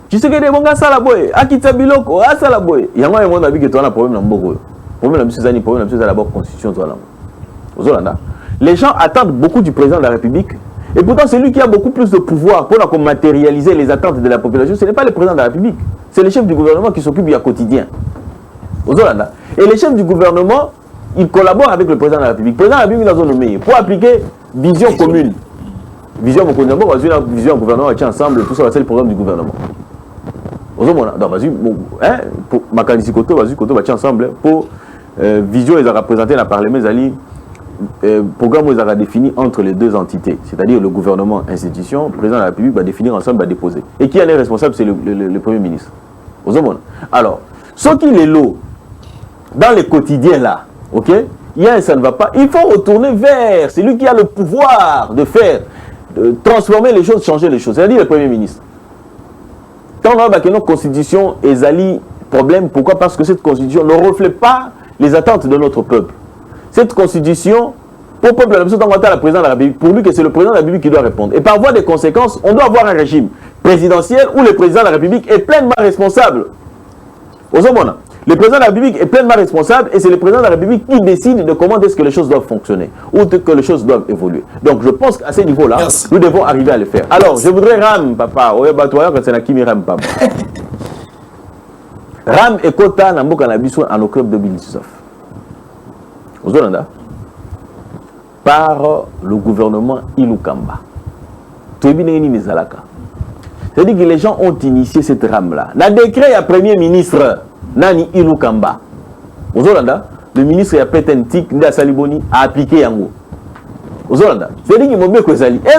Tu sais que des bons gars ça la boy. Akita biloko, ah ça la boy. Il y a moi et mon avis que tu as un problème dans Mboko. Problème dans ces problème dans la constitution toi là. Vous avez les gens attendent beaucoup du président de la République. Et pourtant, c'est lui qui a beaucoup plus de pouvoir pour matérialiser les attentes de la population. Ce n'est pas le président de la République. C'est le chef du gouvernement qui s'occupe du quotidien. Et les chefs du gouvernement, ils collaborent avec le président de la République. Le président de la République, ils ont nommé pour appliquer vision commune. Vision au gouvernement, vision au gouvernement, ensemble, tout ça, c'est le programme du gouvernement. Donc, vas-y, pour Makanisi Koto, vas-y, Koto, ensemble, pour vision, ils ont représenté dans le Parlement, programme où ils ont défini entre les deux entités, c'est-à-dire le gouvernement, institution, le président de la République va définir ensemble, va déposer. Et qui en est responsable, c'est le Premier ministre. Alors, ce qui est lot, dans les quotidiens là, ok, ça ne va pas, il faut retourner vers celui qui a le pouvoir de faire, de transformer les choses, changer les choses, c'est-à-dire le Premier ministre. Quand on a notre constitution, et problème, pourquoi? Parce que cette constitution ne reflète pas les attentes de notre peuple. Cette constitution, pour le peuple, la président de la République, pour lui que c'est le président de la République qui doit répondre. Et par voie des conséquences, on doit avoir un régime présidentiel où le président de la République est pleinement responsable. Le président de la République est pleinement responsable et c'est le président de la République qui décide de comment est-ce que les choses doivent fonctionner ou que les choses doivent évoluer. Donc je pense qu'à ce niveau-là, nous devons arriver à le faire. Alors, je voudrais Ram, papa, Ram et Kota Nambo Kanabiso en octobre 2019. Par le gouvernement Ilukamba. C'est-à-dire que les gens ont initié cette rame-là. Le décret à Premier ministre Nani Ilukamba. Le ministre a pété un tic de Saliboni a appliqué Yango. C'est-à-dire qu'il m'a dit que Zali. Et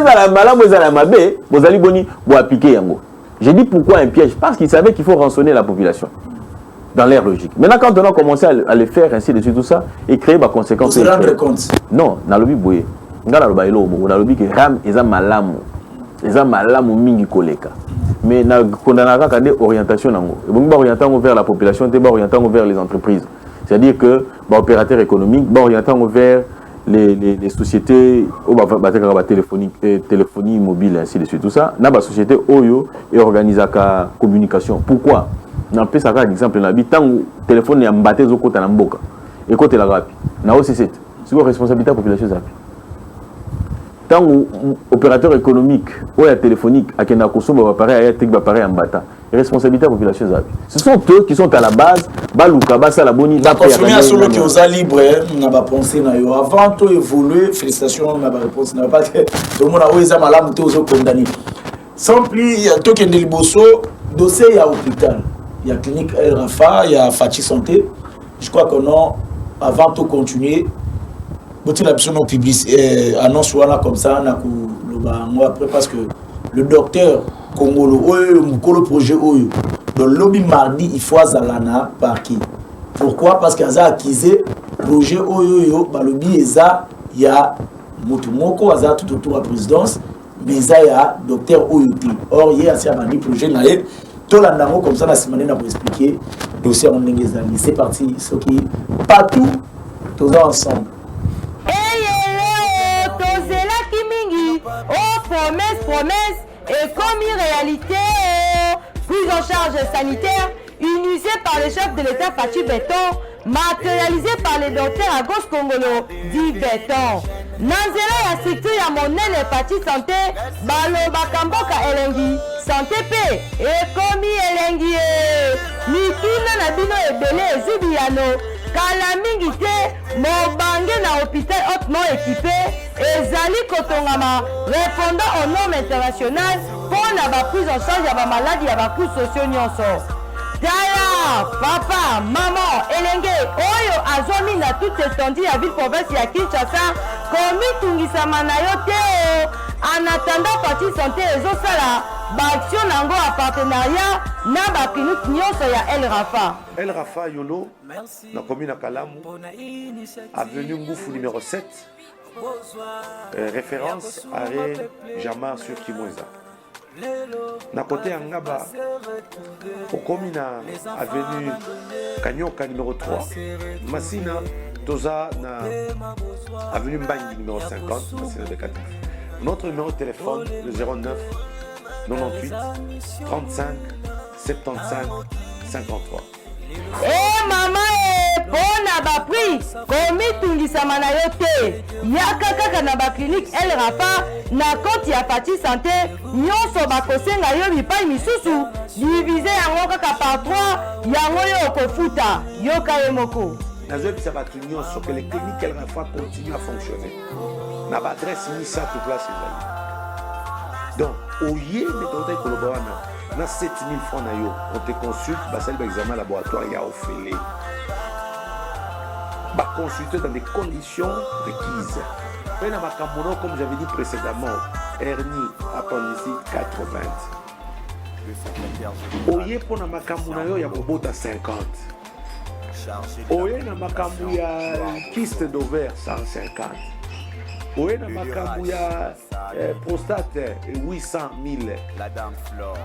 vous allez appliquer Yango. J'ai dit pourquoi un piège? Parce qu'il savait qu'il faut rançonner la population. Dans l'air logique. Maintenant, quand on a commencé à le faire, ainsi de suite, tout ça, et créer ma conséquence. Vous vous rendez compte? Non, dans le but, dans le but, Ram, ils ont malamu. Ils ont malamu mingi koleka. Mais on a des orientations. Ils vont orienter vers la population, ils vont orienter vers les entreprises. C'est-à-dire que l'opérateur économique va orienter vers les sociétés, téléphonie mobile, ainsi de suite, tout ça. Dans la société, Oyo et organise la communication. Pourquoi? On peut savoir exemple dans la tant que le téléphone est embatté au côté de mboka et côté la rapi na OCC c'est une responsabilité de la population zapi tant que opérateur économique ou téléphonique a qui n'a consommé appareil appareil embata responsabilité de la population zapi ce sont eux qui sont à la base baluka basa la boni la consommation solo qui aux libre n'a pas pensé na yo avant tout évoluer félicitations n'a pas réponse n'a pas que tout le monde a osé malamu tout aux condamné sans plus tout qui est liboso dossier il y a hôpital. Il y a clinique El Rafa, il y a Fati Santé. Je crois que non, avant de continuer, il y a une publicité, annonce comme ça, après parce que le docteur Congolo, le projet, le lobby mardi, il faut Zalana par qui? Pourquoi? Parce qu'il y a acquisé projet, le lobby, il y a Moutoumoko, il y a tout autour de la présidence, mais il y a docteur Oyuti. Or, il y a un projet, tout l'anamo comme ça la semaine pour expliquer dossier en Ningezali. C'est parti, ce qui partout tous ensemble. Promesse et comme réalité prise en charge sanitaire initiée par le chef de l'État Fachi Béton, matérialisée par les docteurs Agos Congolo dit Béton. Nanzela ya structure ya monene Fachi Santé balo bakamboka elengi santé pe ekomi elengi mituna na bino ebele ezubiano kala mingi te mobange na hôpital hautement équipé ezali kotongama répondant aux normes internationales pour la prise en charge ya bamaladi ya bacoûts sociaux nyonso. Tala, papa, maman, elenge, oyo azomi na toute étendue ya ville province ya Kinshasa, komi tungisama na yo te. En attendant Fachi Santé ezosala baaction nango a partenariat na baklinik nyonso ya El Rafa. El Rafa Yolo, na commune à Kalamu, avenue Ngoufou numéro 7, référence arrêt Jamar sur Kimweza. Na côté Angaba, au Komina, avenue Kanyoka numéro 3, Massina, Toza, avenue Mbangi numéro 50, Massina de 4. Notre numéro de téléphone, le 09 98 35 75 53. Mama pona ba prix komi tungisama na yo te yaka kaka na ba clinique El Rafa na compte ya Fati Santé nyonso bakosenga yo bipai misusu divise yango kaka par 3 yango yo kofuta yoka ye moko nazobisa bato nyonso que les cliniques El Rafa continue à fonctionner na ba adresse misa tout place ezali donc oye metodai koloba na 7 000 francs na yo on te consulte basali ba examen laboratoire ya ofele ba consulter dans des conditions requises mais na makambo comme j'avais dit précédemment hernie appendicite 80 oye pona makambo na yo ya kobota 50 oye na makambo ya kyste d'ovaire 150 oye na makambo ya prostate 800 000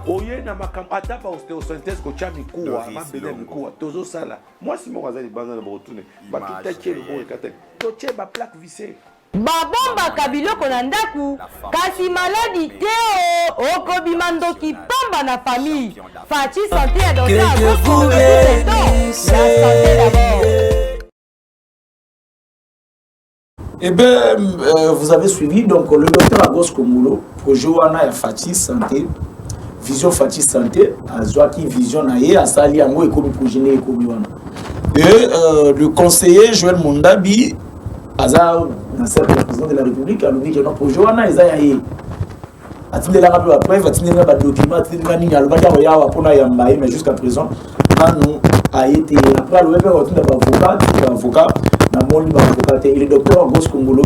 oye na makambo ata ba ostéosynthèse kotia mikuwa mabele mikuwa tozosala mwasi moko aza libanda na botune bakitakie lobo ekate totie ba plaque vissée babombaka biloko na ndaku kasi maladi te okobima ndoki pamba na famille Fati Santé ya docteur Agos la santé d'abord. Eh bien, vous avez suivi donc le docteur Agos Kongolo, projet wana ya Fati Santé, vision Fati Santé, azwaki vision na ye asali yango ekomi projet ne ekomi wana. Et le conseiller Joël Mondabi aza le président de la République a dit que notre projet wana eza ya ye. Atindela ngapi ba preuve, atindela ba document, atindela nini alobaka ya wa pona ya mbaye mais jusqu'à présent nanu a été après le web atindela ba avocat na moni ba avocat et le docteur Agos Kongolo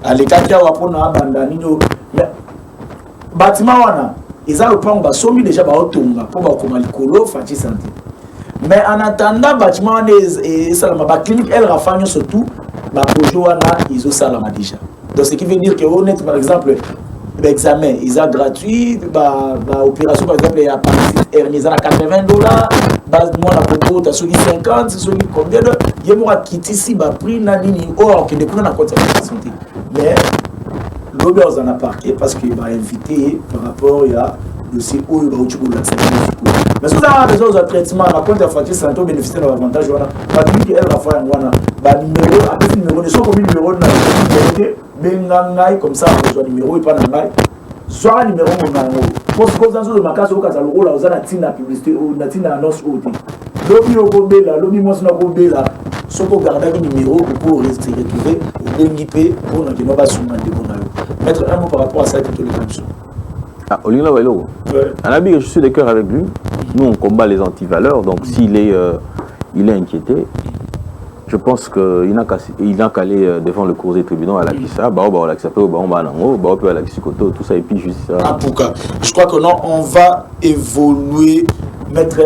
alekaki wa pona banda nino bâtiment wana eza le plan ba somi déjà ba otonga po ba koma likolo Fati Santé. Mais en attendant bâtiment wana et salama ba clinique El Rafa surtout ba projet wana izo salama déjà. Donc ce qui veut dire que honnête par exemple l'examen ils sont gratuit ba opération par exemple ya hernie à $80 base moi la propos ta sur 50 sur combien de yemo akiti si ba prix na nini or que de kuna na compte de santé mais l'obéos en a parqué parce qu'il va inviter par rapport à dossier où il va utiliser la santé mais si vous avez besoin de traitement la compte de Fati Santé bénéficier de l'avantage voilà pas dit qu'elle va faire wana ba numéro avec numéro de son comme numéro na bengangai comme ça on besoin numéro et pas nangai soit numéro monango pour ce dans le makas au catalogue là vous avez la publicité ou na tina annonce ou lobi okobela lobi moi na kobela soko garder numéro pour rester retrouver bengipe pour na kino ba suma de bonayo mettre un mot par rapport à ça que les options. Ah, Olina Wailo. Anabi, je suis d'accord avec lui. Nous, on combat les antivaleurs. Donc, s'il est, il est inquiété, je pense qu'il n'a qu'à aller devant le cours des tribunaux à la Kissa, tout ça, et puis juste ça. Je crois que non, on va évoluer, mettre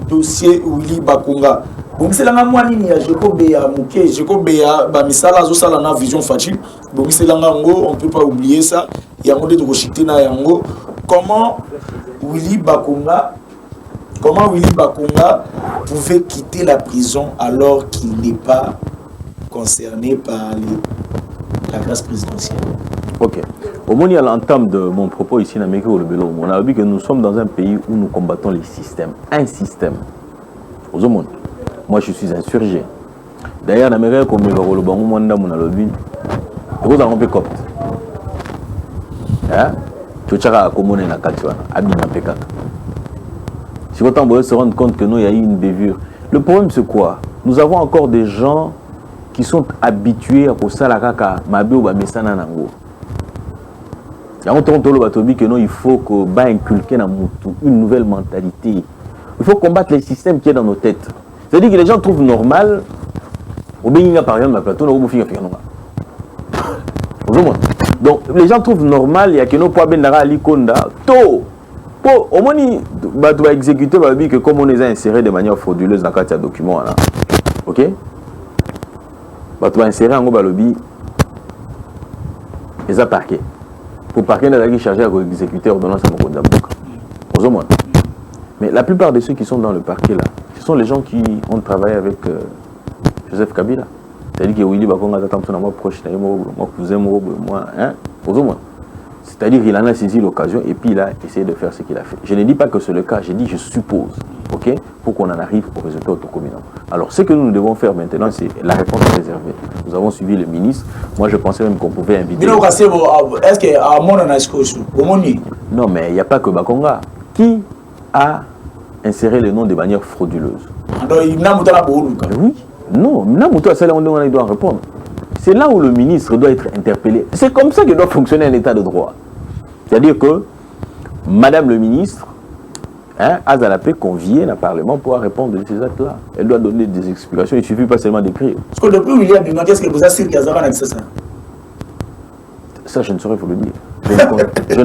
dossier Willy Bakunga. Donc, c'est la moi ni ya Jekobea Mouké, Jekobea Bamisala, Zosala na vision Fati. Donc, c'est la on ne peut pas oublier ça. Il y a un modèle de Rochité na yango. Comment Willy Bakunga pouvait quitter la prison alors qu'il n'est pas concerné par la grâce présidentielle? Ok. Au moment où il y a l'entame de mon propos ici, on a vu que nous sommes dans un pays où nous combattons les systèmes. Un système. Aux monde. Moi, je suis insurgé. D'ailleurs, dans mes comme le Bango Mwanda, mon lobby, vous avez un peu copte. Tu as communé na Katiwana, Abina Pekaka. Si autant vous se rendre compte que nous, il y a eu une bévure. Le problème, c'est quoi? Nous avons encore des gens qui sont habitués à Kosalakaka, Mabe ou Bamesana Nango. Il faut que inculquer une nouvelle mentalité. Il faut combattre les systèmes qui sont dans nos têtes. C'est-à-dire que les gens trouvent normal, au Béninga par exemple, la plateau, donc les gens trouvent normal, il y a que nos poids Bendara Alikonda, to, au moins, il va exécuter, que comme on les a insérés de manière frauduleuse dans le document, là, ok? Il va insérer en gros, ils ont parqué. pour parquet qui chargé à exécuter ordonnance à Mokonzamboka. Mais la plupart de ceux qui sont dans le parquet là, ce sont les gens qui ont travaillé avec Joseph Kabila. C'est-à-dire que Willy Bakonga est moi proche, moi cousin, moi, hein, c'est-à-dire qu'il en a saisi l'occasion et puis il a essayé de faire ce qu'il a fait. Je ne dis pas que c'est le cas, je dis je suppose, ok, pour qu'on en arrive au résultat autocommunal. Alors ce que nous devons faire maintenant, c'est la réponse réservée. Nous avons suivi le ministre, moi je pensais même qu'on pouvait inviter... Est-ce qu'il y a un monde en Aïskosu? Non, mais il n'y a pas que Bakonga. Qui a inséré le nom de manière frauduleuse? Oui, non, on doit répondre. C'est là où le ministre doit être interpellé. C'est comme ça que doit fonctionner un état de droit. C'est-à-dire que Madame le ministre a la paix conviée le Parlement pour répondre de ces actes-là. Elle doit donner des explications, il ne suffit pas seulement d'écrire. Parce que depuis William Bima, qu'est-ce que vous avez dit ça, je ne saurais vous le dire. Je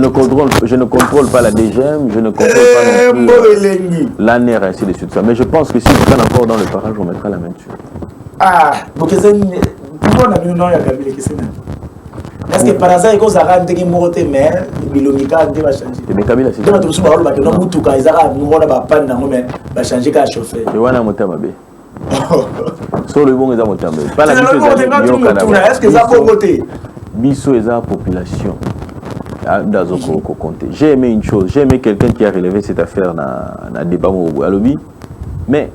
ne contrôle pas la DGM, je ne contrôle pas non plus l'ANER, ainsi de suite. Mais je pense que si vous êtes encore dans le parage, on mettra la main dessus. Ah, donc c'est une... Est-ce que par hasard, quand ça a été monté, mais il va changer? Mais Kabila, c'est ça. Quand tu vas changer, il va chauffer. Je vois un moteur mabé. Sur le bon, ils ont moteur mabé. Pas la est-ce que ça peut voter? Bisso et la population. J'ai aimé une chose, j'ai aimé quelqu'un qui a relevé cette affaire dans le débat au lobby. Mais,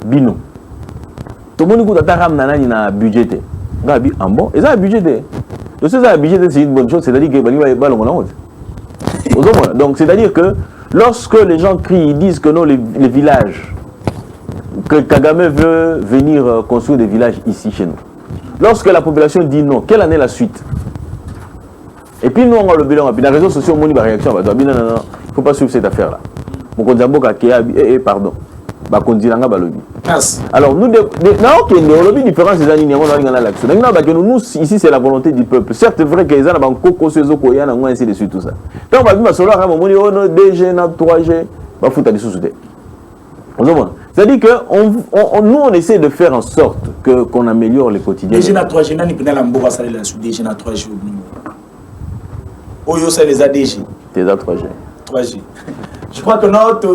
Bino. Tout le monde a un budget. En bon, ils ont un budget. Donc, c'est un budget, c'est une bonne chose, c'est-à-dire que donc, c'est-à-dire que lorsque les gens crient, ils disent que non, les villages, que Kagame veut venir construire des villages ici chez nous. Lorsque la population dit non, quelle en est la suite? Et puis nous, on a le bilan, puis dans les réseaux sociaux, on a une réaction. Non, il ne faut pas suivre cette affaire-là. Pardon. Alors, nous, il y différence des animaux dans l'action. Nous, ici, c'est la volonté du peuple. Certes, c'est vrai qu'ils ont un coco, ainsi de suite, tout ça. Donc, on va dire, on a 2G, 3G, on va foutre des sous-soutés. C'est-à-dire que nous, on essaie de faire en sorte qu'on améliore les quotidiens. DG na 3G, on a DG na 3G. Oyo, c'est les ADG. C'est les 3G. 3G. Je crois que notre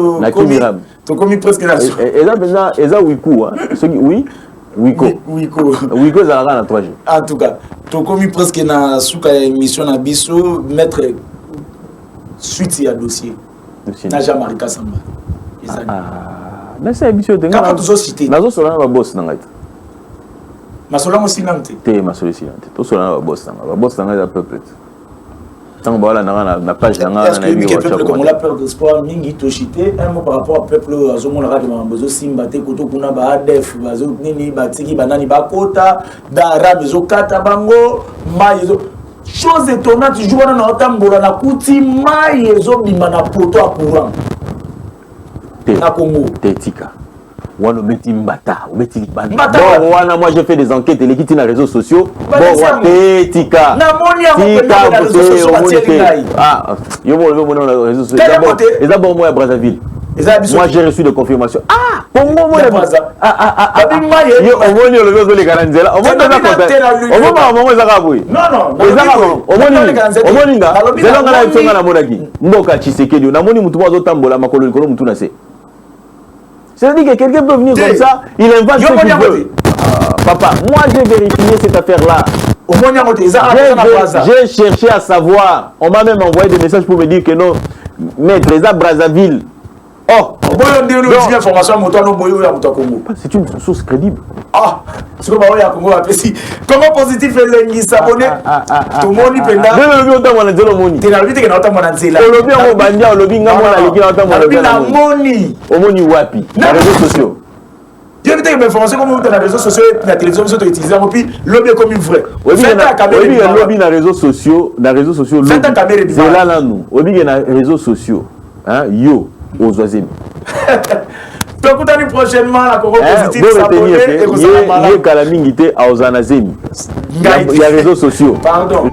commis presque là. Et là, maintenant, et ça, Wiku. Oui, Wiko. Wiko, ça a la 3G. En tout cas, tu commis presque na souka émission na biso, mettre suite à dossier. Na Jamarika Samba. Mais c'est émission de quand tu as cité. Nazo solana ba boss nanga. Masolana aussi nante. Te masolana sinante. To solana ba boss nanga. Ba boss nanga da peuple. Tant que na page nanga na bibi peuple comme la peur d'espoir mingi to cité un mot par rapport au peuple azomona ka de mambozo simba te koto kuna ba ADF bazo nini batiki banani bakota da arabe zo kata bango mayezo chose étonnante tu joues na otambola na kuti mayezo bima na poto a courant na Congo tetika wana beti mbata obeti banda bon wana moi j'ai fait des enquêtes et l'équipe na réseaux sociaux bon tetika na moni ya na réseaux sociaux ah yo mo le mona na réseaux sociaux d'abord moi à Brazzaville moi j'ai reçu des confirmations Congo moi yo omoni le gozo le garanzela omoni na konta omoni za kabui non omoni nga zelo ngala tsonga na monaki mboka Tshisekedi na moni mutu bazo tambola makolo likolo mutu na se. C'est-à-dire que quelqu'un peut venir comme ça, il invente ce qu'il veut. Papa, moi j'ai vérifié cette affaire-là. J'ai cherché à savoir. On m'a même envoyé des messages pour me dire que non, maître, les à Brazzaville. Oh, c'est une source crédible. Comment positif est l'ennemi s'abonner? Tout le monde y peut Je vais te information comme vous dans les réseaux sociaux, la télévision, vous utilisez et puis lobby comme une vraie. Faites la caméra. Lobby dans les réseaux sociaux, faites la caméra. C'est là là nous. Lobby dans les réseaux sociaux, hein, yo aux oiseaux. Donc vous allez prochainement la Congo positive s'abonner et vous allez malade. Il y a Kalamingité à Ozanazemi. Il y a les réseaux sociaux. Pardon.